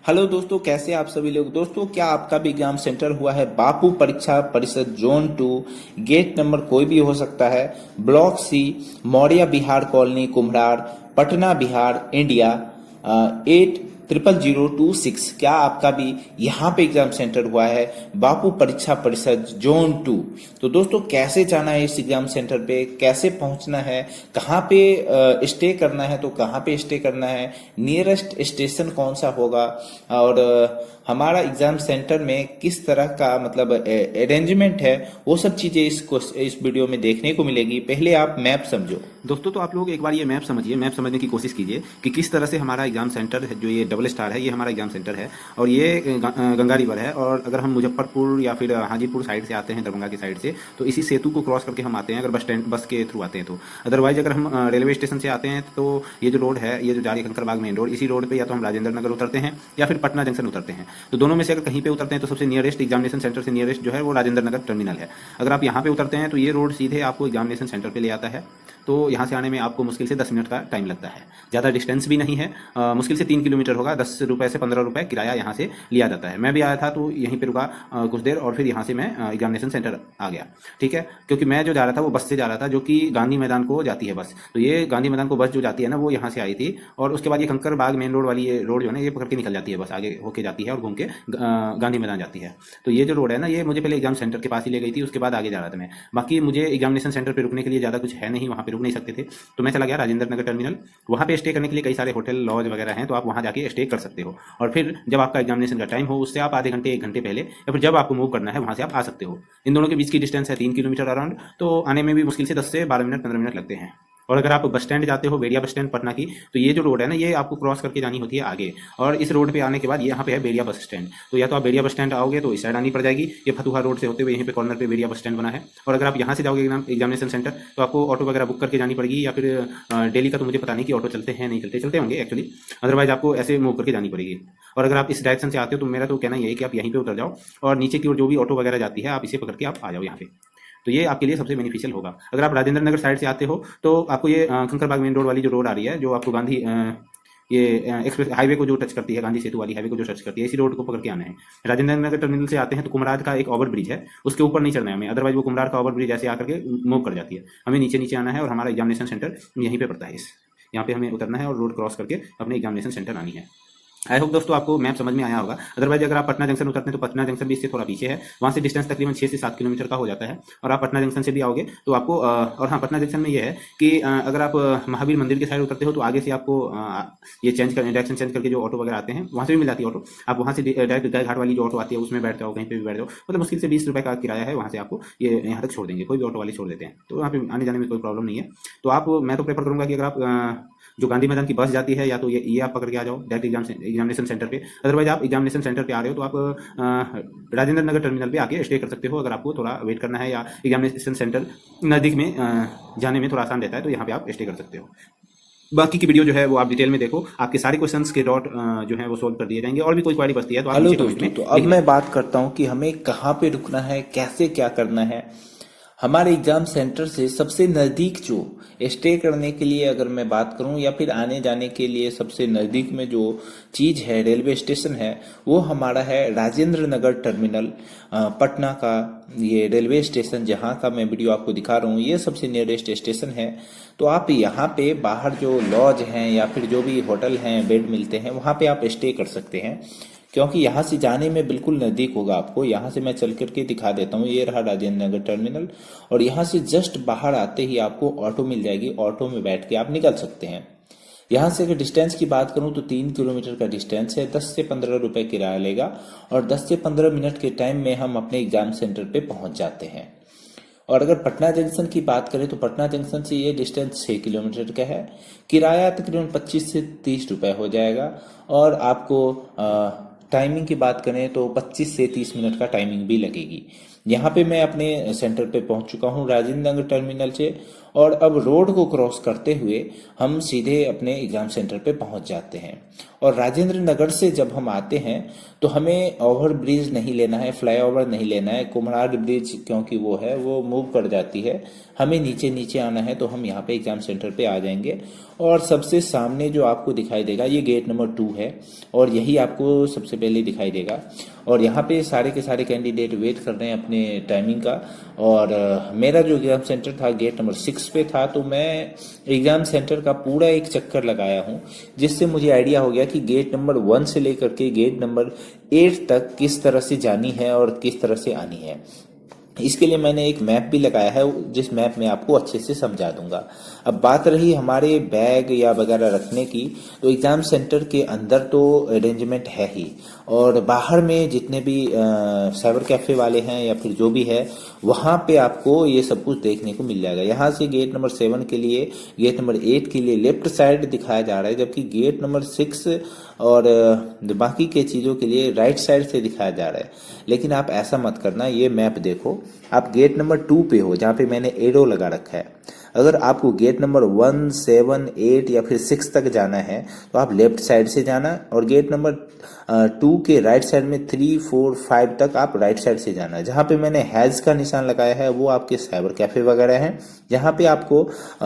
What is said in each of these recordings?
Hello दोस्तों, कैसे आप सभी लोग। दोस्तों, क्या आपका भी एग्जाम सेंटर हुआ है? बापू परीक्षा परिषद जोन 2, गेट नंबर कोई भी हो सकता है, block C, Maurya Vihar colony, Kumhrar, Patna Bihar, India 800026। क्या आपका भी यहाँ पे एग्जाम सेंटर हुआ है? बापू परीक्षा परिषद जोन 2। तो दोस्तों, कैसे जाना है इस एग्जाम सेंटर पे, कैसे पहुंचना है, कहाँ पे स्टे करना है, तो कहाँ पे स्टे करना है, नियरेस्ट स्टेशन कौन सा होगा, और हमारा एग्जाम सेंटर में किस तरह का मतलब अरेंजमेंट है, वो सब चीजें इस वीडियो में देखने को मिलेगी। पहले आप मैप समझो। दोस्तों, तो आप लोग एक बार ये मैप समझिए, मैप समझने की कोशिश कीजिए कि किस तरह से हमारा एग्जाम सेंटर है। जो ये डबल स्टार है, ये हमारा एग्जाम सेंटर है और ये गंगा रिवर है। और अगर हम मुजफ्फरपुर या फिर हाजीपुर साइड से आते हैं, दरभंगा की साइड से, तो इसी सेतु को क्रॉस करके हम आते हैं, अगर बस के थ्रू आते हैं तो। अदरवाइज अगर हम रेलवे स्टेशन से आते हैं तो ये जो रोड है, ये जो जा रही है कंकरबाग मेन रोड, इसी रोड पर या तो हम राजेंद्र नगर उतरते हैं या फिर पटना जंक्शन उतरते हैं। तो दोनों में से अगर कहीं पे उतरते हैं तो सबसे नियरेस्ट एग्जामिनेशन सेंटर से नियरेस्ट जो है वो राजेंद्र नगर टर्मिनल है। अगर आप यहाँ पे उतरते हैं तो ये रोड सीधे आपको एग्जामिनेशन सेंटर पे ले आता है। तो यहाँ से आने में आपको मुश्किल से 10 मिनट का टाइम लगता है। ज़्यादा डिस्टेंस भी नहीं है, मुश्किल से 3 किलोमीटर होगा। 10 रुपये से 15 रुपये किराया यहाँ से लिया जाता है। मैं भी आया था तो यहीं पे रुका कुछ देर और फिर यहाँ से मैं एग्जामिनेशन सेंटर आ गया। ठीक है, क्योंकि मैं जो जा रहा था वो बस से जा रहा था, जो कि गांधी मैदान को जाती है बस। तो ये गांधी मैदान को बस जो जाती है ना, वो यहाँ से आई थी और उसके बाद ये कंकर बाग मेन रोड वाली ये रोड जो है ना, ये पकड़ के निकल जाती है, बस आगे होके जाती है और घूम के गांधी मैदान जाती है। तो ये जो रोड है ना, ये मुझे पहले एग्जाम सेंटर के पास ही ले गई थी, उसके बाद आगे जा रहा था मैं। बाकी मुझे एग्जामिनेशन सेंटर पर रुकने के लिए ज़्यादा कुछ है नहीं, वहाँ पे रुक नहीं सकते थे। तो मैं चला गया राजेंद्र नगर टर्मिनल। वहाँ पे स्टे करने के लिए कई सारे होटल लॉज वगैरह हैं, तो आप वहाँ जाके स्टे कर सकते हो। और फिर जब आपका एग्जामिनेशन का टाइम हो, उससे आप आधे घंटे 1 घंटे पहले या फिर जब आपको मूव करना है वहाँ से आप आ सकते हो। इन दोनों के बीच की डिस्टेंस है 3 किलोमीटर अराउंड। तो आने में भी मुश्किल से 10 से 12 मिनट 15 मिनट लगते हैं। और अगर आप बस स्टैंड जाते हो, बेड़िया बस स्टैंड पटना की, तो ये जो रोड है ना, ये आपको क्रॉस करके जानी होती है आगे। और इस रोड पे आने के बाद यहाँ पे है बेड़िया बस स्टैंड। तो या तो आप बेड़िया बस स्टैंड आओगे तो इस साइड आनी पड़ जाएगी, ये फतुहा रोड से होते हुए यहीं पे कॉर्नर पे बेड़िया बस स्टैंड बना है। और अगर आप यहाँ से जाओगे एग्जामिनेशन सेंटर, तो आपको ऑटो वगैरह बुक करके जानी पड़ेगी, या फिर डेली का तो मुझे पता नहीं कि ऑटो चलते हैं नहीं चलते, चलते होंगे एक्चुअली। अदरवाइज आपको ऐसे मूव करके जानी पड़ेगी। और अगर आप इस डायरेक्शन से आते हो तो मेरा तो कहना यही है कि आप यहीं पे उतर जाओ और नीचे की ओर जो भी ऑटो वगैरह जाती है, आप इसे पकड़ के आप आ जाओ यहाँ पे। तो ये आपके लिए सबसे बेनिफिशियल होगा। अगर आप राजेंद्र नगर साइड से आते हो तो आपको ये कंकरबाग मेन रोड वाली जो रोड आ रही है, जो आपको गांधी ये एक्सप्रेस हाईवे को जो टच करती है, गांधी सेतु वाली हाईवे को जो टच करती है, इसी रोड को पकड़ के आना है। राजेंद्र नगर टर्मिनल से आते हैं तो कुमरार का एक ओवर ब्रिज है, उसके ऊपर नहीं चढ़ना है हमें। अदरवाइज वो कुमरार का ओवर ब्रिज ऐसे आकर के मूव कर जाती है। हमें नीचे नीचे आना है और हमारा एग्जामिनेशन सेंटर यहीं पे पड़ता है। यहाँ पे हमें उतरना है और रोड क्रॉस करके अपने एग्जामिनेशन सेंटर आनी है। आई होप दोस्तों आपको मैप समझ में आया होगा। अदरवाइज अगर आप पटना जंक्शन उतरते हैं तो पटना जंक्शन भी इससे थोड़ा पीछे है, वहाँ से डिस्टेंस तकरीबन 6 से 7 किलोमीटर का हो जाता है। और आप पटना जंक्शन से भी आओगे तो आपको और हाँ, पटना जंक्शन में ये है कि अगर आप महावीर मंदिर की साइड उतरते हो तो आगे से आपको ये चेंज कर डायरेक्शन चेंज करके जो ऑटो वगैरह आते हैं वहाँ से भी मिल जाती है ऑटो। आप वहाँ से डायरेक्ट गाय घाट वाली जो ऑटो आती है उसमें बैठ जाओ, कहीं पर भी बैठ जाओ, मतलब मुश्किल से 20 रुपये का किराया है, वहाँ से आपको ये यहाँ तक छोड़ देंगे, कोई भी ऑटो वाले छोड़ देते हैं। तो यहाँ पे आने जाने में कोई प्रॉब्लम नहीं है। तो मैं तो प्रेफर करूँगा कि अगर आप जो गांधी मैदान की बस जाती है, या तो ये आप पकड़ के आ जाओ डायरेक्ट एग्जामिनेशन सेंटर पे। अदरवाइज आप एग्जामिनेशन सेंटर पे आ रहे हो तो आप राजेंद्र नगर टर्मिनल पे आके स्टे कर सकते हो, अगर आपको थोड़ा वेट करना है या एग्जामिनेशन सेंटर नज़दीक में जाने में थोड़ा आसान रहता है, तो यहाँ पे आप स्टे कर सकते हो। बाकी की वीडियो जो है वो आप डिटेल में देखो, आपके सारे क्वेश्चंस के डॉट जो है वो सोल्व कर दिए जाएंगे। और भी कोई क्वेरी बचती है तो आप हेलो नीचे कमेंट दोस्तों, में तो अब लिख मैं बात करता हूँ कि हमें कहाँ पे रुकना है, कैसे क्या करना है। हमारे एग्जाम सेंटर से सबसे नज़दीक जो स्टे करने के लिए अगर मैं बात करूं, या फिर आने जाने के लिए सबसे नज़दीक में जो चीज़ है, रेलवे स्टेशन है, वो हमारा है राजेंद्र नगर टर्मिनल पटना का। ये रेलवे स्टेशन जहां का मैं वीडियो आपको दिखा रहा हूँ, ये सबसे नियरेस्ट स्टेशन है। तो आप यहाँ पे बाहर जो लॉज हैं या फिर जो भी होटल हैं, बेड मिलते हैं, वहाँ पे आप स्टे कर सकते हैं, क्योंकि यहाँ से जाने में बिल्कुल नज़दीक होगा आपको। यहाँ से मैं चल करके दिखा देता हूँ, ये रहा राजेंद्र नगर टर्मिनल। और यहाँ से जस्ट बाहर आते ही आपको ऑटो मिल जाएगी, ऑटो में बैठ के आप निकल सकते हैं। यहाँ से अगर डिस्टेंस की बात करूँ तो 3 किलोमीटर का डिस्टेंस है, 10 से 15 रुपए किराया लेगा और 10 से 15 मिनट के टाइम में हम अपने एग्जाम सेंटर पे पहुंच जाते हैं। और अगर पटना जंक्शन की बात करें तो पटना जंक्शन से ये डिस्टेंस 6 किलोमीटर का है, किराया तकरीबन 25 से 30 रुपए हो जाएगा। और आपको टाइमिंग की बात करें तो 25 से 30 मिनट का टाइमिंग भी लगेगी। यहाँ पे मैं अपने सेंटर पे पहुंच चुका हूँ राजेंद्र नगर टर्मिनल से, और अब रोड को क्रॉस करते हुए हम सीधे अपने एग्जाम सेंटर पे पहुंच जाते हैं। और राजेंद्र नगर से जब हम आते हैं तो हमें ओवर ब्रिज नहीं लेना है, फ्लाईओवर नहीं लेना है, कुम्हरार ब्रिज क्योंकि वो मूव कर जाती है, हमें नीचे नीचे आना है। तो हम यहाँ पे एग्जाम सेंटर पे आ जाएंगे और सबसे सामने जो आपको दिखाई देगा ये गेट नंबर 2 है, और यही आपको सबसे पहले दिखाई देगा। और यहाँ पे सारे के सारे कैंडिडेट वेट कर रहे हैं अपने टाइमिंग का। और मेरा जो एग्जाम सेंटर था गेट नंबर 6 पे था, तो मैं एग्जाम सेंटर का पूरा एक चक्कर लगाया हूँ, जिससे मुझे आइडिया हो गया कि गेट नंबर 1 से लेकर के गेट नंबर 8 तक किस तरह से जानी है और किस तरह से आनी है। इसके लिए मैंने एक मैप भी लगाया है, जिस मैप में आपको अच्छे से समझा दूंगा। अब बात रही हमारे बैग या वगैरह रखने की, तो एग्जाम सेंटर के अंदर तो अरेंजमेंट है ही, और बाहर में जितने भी साइबर कैफे वाले हैं या फिर जो भी है, वहाँ पे आपको ये सब कुछ देखने को मिल जाएगा। यहाँ से गेट नंबर 7 के लिए, गेट नंबर 8 के लिए लेफ्ट साइड दिखाया जा रहा है, जबकि गेट नंबर 6 और बाकी के चीज़ों के लिए राइट साइड से दिखाया जा रहा है। लेकिन आप ऐसा मत करना, ये मैप देखो, आप गेट नंबर 2 पे हो जहाँ पे मैंने एरो लगा रखा है। अगर आपको गेट नंबर 1, 7, 8 या फिर 6 तक जाना है तो आप लेफ्ट साइड से जाना, और गेट नंबर 2 के राइट साइड में 3, 4, 5 तक आप राइट साइड से जाना। जहाँ पे मैंने हैज का निशान लगाया है वो आपके साइबर कैफे वगैरह हैं, जहाँ पे आपको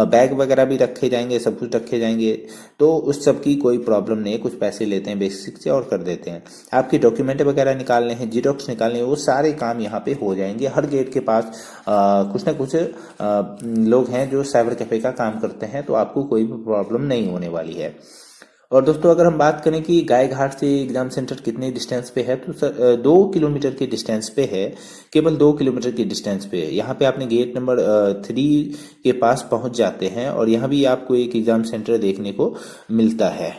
बैग वगैरह भी रखे जाएंगे, सब कुछ रखे जाएंगे। तो उस सब की कोई प्रॉब्लम नहीं है, कुछ पैसे लेते हैं बेसिक से और कर देते हैं। आपकी डॉक्यूमेंट वगैरह निकालने हैं, जीरोक्स निकालने हैं, वो सारे काम यहाँ पे हो जाएंगे। हर गेट के पास कुछ ना कुछ लोग हैं जो साइबर कैफे का काम करते हैं, तो आपको कोई भी प्रॉब्लम नहीं होने वाली है। और दोस्तों अगर हम बात करें कि गाय घाट से एग्जाम सेंटर कितने डिस्टेंस पे है, तो 2 किलोमीटर के डिस्टेंस पे है, केवल 2 किलोमीटर के डिस्टेंस पे है। यहाँ पे आपने गेट नंबर 3 के पास पहुंच जाते हैं, और यहाँ भी आपको एक एग्जाम सेंटर देखने को मिलता है।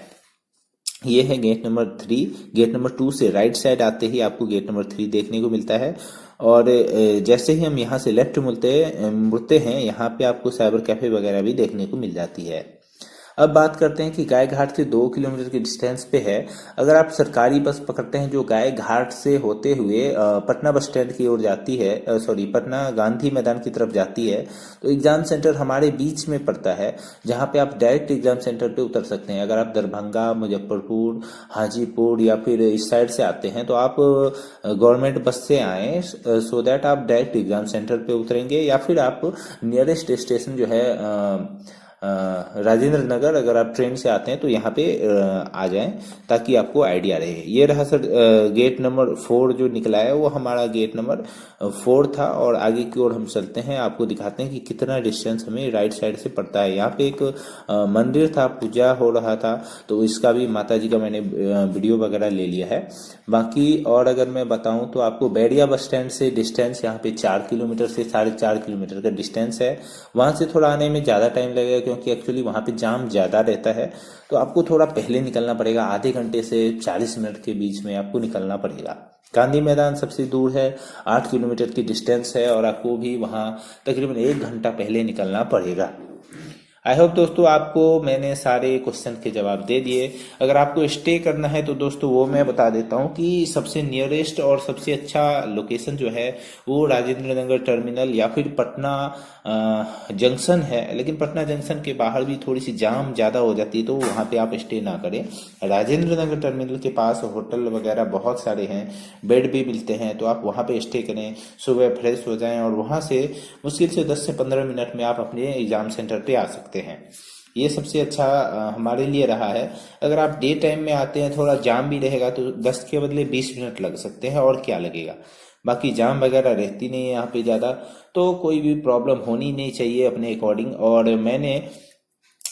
ये है गेट नंबर 3। गेट नंबर 2 से राइट साइड आते ही आपको गेट नंबर 3 देखने को मिलता है। और जैसे ही हम यहाँ से लेफ्ट मुड़ते हैं, यहाँ पे आपको साइबर कैफे वगैरह भी देखने को मिल जाती है। अब बात करते हैं कि गाय घाट से 2 किलोमीटर के डिस्टेंस पे है। अगर आप सरकारी बस पकड़ते हैं जो गाय घाट से होते हुए पटना बस स्टैंड की ओर जाती है, पटना गांधी मैदान की तरफ जाती है, तो एग्जाम सेंटर हमारे बीच में पड़ता है, जहां पे आप डायरेक्ट एग्जाम सेंटर पे उतर सकते हैं। अगर आप दरभंगा, मुजफ्फरपुर, हाजीपुर या फिर इस साइड से आते हैं तो आप गवर्नमेंट बस से आए, सो दैट आप डायरेक्ट एग्जाम सेंटर पे उतरेंगे। या फिर आप नियरेस्ट स्टेशन जो है राजेंद्र नगर, अगर आप ट्रेन से आते हैं तो यहाँ पे आ जाएं, ताकि आपको आइडिया रहे। ये रहा सर गेट नंबर 4 जो निकला है, वो हमारा गेट नंबर 4 था। और आगे की ओर हम चलते हैं, आपको दिखाते हैं कि कितना डिस्टेंस हमें राइट साइड से पड़ता है। यहाँ पे एक मंदिर था, पूजा हो रहा था, तो इसका भी माता जी का मैंने वीडियो वगैरह ले लिया है। बाकी और अगर मैं बताऊं तो आपको बैरिया बस स्टैंड से डिस्टेंस यहाँ पे 4 किलोमीटर से 4.5 किलोमीटर का डिस्टेंस है। वहां से थोड़ा आने में ज़्यादा टाइम लगेगा, क्योंकि एक्चुअली वहाँ पे जाम ज़्यादा रहता है, तो आपको थोड़ा पहले निकलना पड़ेगा। आधे घंटे से 40 मिनट के बीच में आपको निकलना पड़ेगा। गांधी मैदान सबसे दूर है, 8 किलोमीटर की डिस्टेंस है, और आपको भी वहाँ तकरीबन 1 घंटा पहले निकलना पड़ेगा। आई होप दोस्तों आपको मैंने सारे क्वेश्चन के जवाब दे दिए। अगर आपको स्टे करना है तो दोस्तों वो मैं बता देता हूँ कि सबसे नियरेस्ट और सबसे अच्छा लोकेशन जो है वो राजेंद्र नगर टर्मिनल या फिर पटना जंक्शन है। लेकिन पटना जंक्शन के बाहर भी थोड़ी सी जाम ज़्यादा हो जाती है, तो वहाँ पे आप स्टे ना करें। राजेंद्र नगर टर्मिनल के पास होटल वगैरह बहुत सारे हैं, बेड भी मिलते हैं, तो आप वहाँ पे स्टे करें, सुबह फ्रेश हो जाएं और वहाँ से मुश्किल से 10 से 15 मिनट में आप अपने एग्जाम सेंटर पे आ सकते हैं। ये सबसे अच्छा हमारे लिए रहा है। अगर आप डे टाइम में आते हैं, थोड़ा जाम भी रहेगा, तो 10 के बदले 20 मिनट लग सकते हैं, और क्या लगेगा। बाकी जाम वगैरह रहती नहीं है यहाँ पे ज़्यादा, तो कोई भी प्रॉब्लम होनी नहीं चाहिए अपने अकॉर्डिंग। और मैंने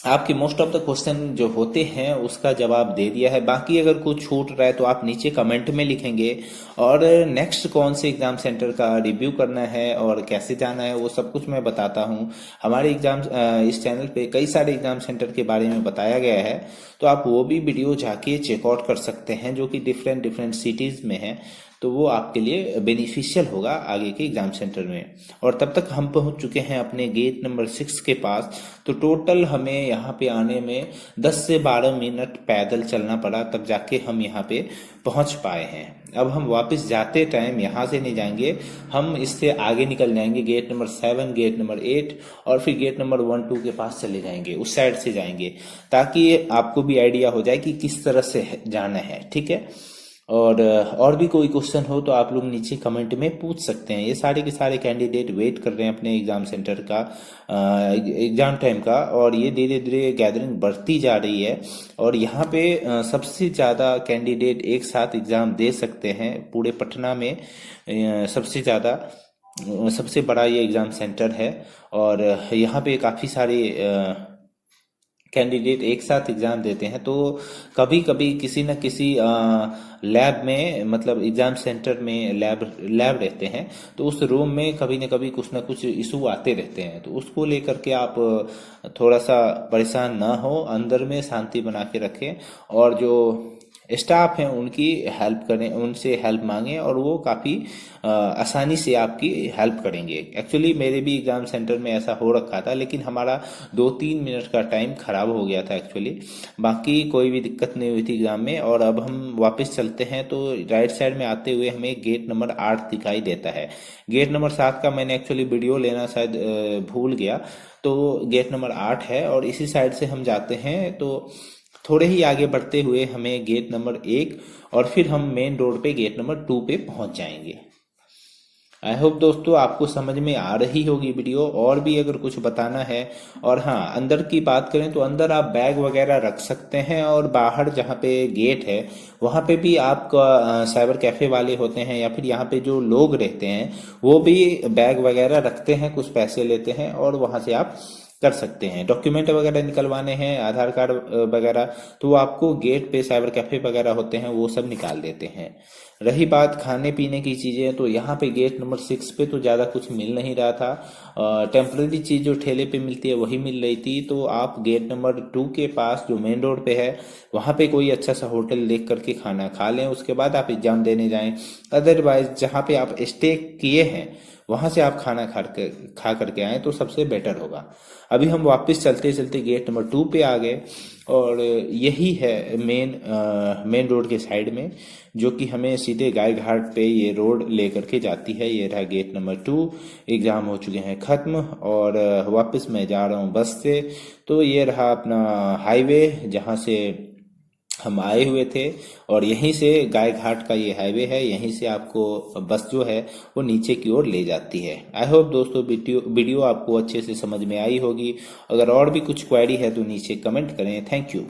आपके मोस्ट ऑफ द क्वेश्चन जो होते हैं उसका जवाब दे दिया है। बाकी अगर कुछ छूट रहा है तो आप नीचे कमेंट में लिखेंगे, और नेक्स्ट कौन से एग्जाम सेंटर का रिव्यू करना है और कैसे जाना है वो सब कुछ मैं बताता हूँ। हमारे एग्जाम इस चैनल पे कई सारे एग्जाम सेंटर के बारे में बताया गया है, तो आप वो भी वीडियो जाके चेकआउट कर सकते हैं, जो कि डिफरेंट सिटीज़ में है। तो वो आपके लिए बेनिफिशियल होगा आगे के एग्जाम सेंटर में। और तब तक हम पहुंच चुके हैं अपने गेट नंबर 6 के पास। तो टोटल हमें यहाँ पे आने में 10 से 12 मिनट पैदल चलना पड़ा, तब जाके हम यहाँ पे पहुंच पाए हैं। अब हम वापस जाते टाइम यहाँ से नहीं जाएंगे, हम इससे आगे निकल जाएंगे, गेट नंबर 7, गेट नंबर 8 और फिर गेट नंबर 1, 2 के पास चले जाएंगे, उस साइड से जाएंगे, ताकि आपको भी आइडिया हो जाए कि किस तरह से जाना है। ठीक है, और भी कोई क्वेश्चन हो तो आप लोग नीचे कमेंट में पूछ सकते हैं। ये सारे के सारे कैंडिडेट वेट कर रहे हैं अपने एग्जाम सेंटर का, एग्जाम टाइम का, और ये धीरे धीरे गैदरिंग बढ़ती जा रही है। और यहाँ पे सबसे ज़्यादा कैंडिडेट एक साथ एग्जाम दे सकते हैं पूरे पटना में। सबसे ज़्यादा सबसे बड़ा ये एग्जाम सेंटर है, और यहाँ पे काफ़ी सारे कैंडिडेट एक साथ एग्जाम देते हैं। तो कभी कभी किसी न किसी लैब में, मतलब एग्जाम सेंटर में लैब रहते हैं, तो उस रूम में कभी न कभी कुछ ना कुछ इशू आते रहते हैं। तो उसको लेकर के आप थोड़ा सा परेशान ना हो, अंदर में शांति बना के रखें, और जो स्टाफ हैं उनकी हेल्प करें, उनसे हेल्प मांगें, और वो काफ़ी आसानी से आपकी हेल्प करेंगे। एक्चुअली मेरे भी एग्जाम सेंटर में ऐसा हो रखा था, लेकिन हमारा 2-3 मिनट का टाइम खराब हो गया था एक्चुअली, बाकी कोई भी दिक्कत नहीं हुई थी एग्जाम में। और अब हम वापस चलते हैं तो राइट साइड में आते हुए हमें गेट नंबर 8 दिखाई देता है। गेट नंबर 7 का मैंने एक्चुअली वीडियो लेना शायद भूल गया, तो गेट नंबर 8 है, और इसी साइड से हम जाते हैं। तो थोड़े ही आगे बढ़ते हुए हमें गेट नंबर 1 और फिर हम मेन रोड पे गेट नंबर 2 पे पहुंच जाएंगे। आई होप दोस्तों आपको समझ में आ रही होगी वीडियो। और भी अगर कुछ बताना है, और हाँ, अंदर की बात करें तो अंदर आप बैग वगैरह रख सकते हैं, और बाहर जहाँ पे गेट है वहाँ पे भी आपका साइबर कैफे वाले होते हैं, या फिर यहाँ पे जो लोग रहते हैं वो भी बैग वगैरह रखते हैं, कुछ पैसे लेते हैं, और वहाँ से आप कर सकते हैं। डॉक्यूमेंट वगैरह निकलवाने हैं, आधार कार्ड वगैरह, तो वो आपको गेट पे साइबर कैफे वगैरह होते हैं, वो सब निकाल देते हैं। रही बात खाने पीने की चीज़ें, तो यहाँ पे गेट नंबर 6 पे तो ज़्यादा कुछ मिल नहीं रहा था। टेम्पररी चीज़ जो ठेले पे मिलती है वही मिल रही थी। तो आप गेट नंबर 2 के पास जो मेन रोड पे है वहाँ पे कोई अच्छा सा होटल देख करके खाना खा लें, उसके बाद आप एग्जाम देने जाएं। अदरवाइज जहाँ पे आप स्टे किए हैं वहां से आप खाना खा करके आए तो सबसे बेटर होगा। अभी हम वापस चलते चलते गेट नंबर 2 पे आ गए, और यही है मेन रोड के साइड में, जो कि हमें सीधे गाय घाट पे ये रोड लेकर के जाती है। ये रहा गेट नंबर 2। एग्जाम हो चुके हैं खत्म, और वापस मैं जा रहा हूँ बस से। तो ये रहा अपना हाईवे जहाँ से हम आए हुए थे, और यहीं से गाय घाट का ये हाईवे है, यहीं से आपको बस जो है वो नीचे की ओर ले जाती है। आई होप दोस्तों वीडियो आपको अच्छे से समझ में आई होगी। अगर और भी कुछ क्वेरी है तो नीचे कमेंट करें। Thank you.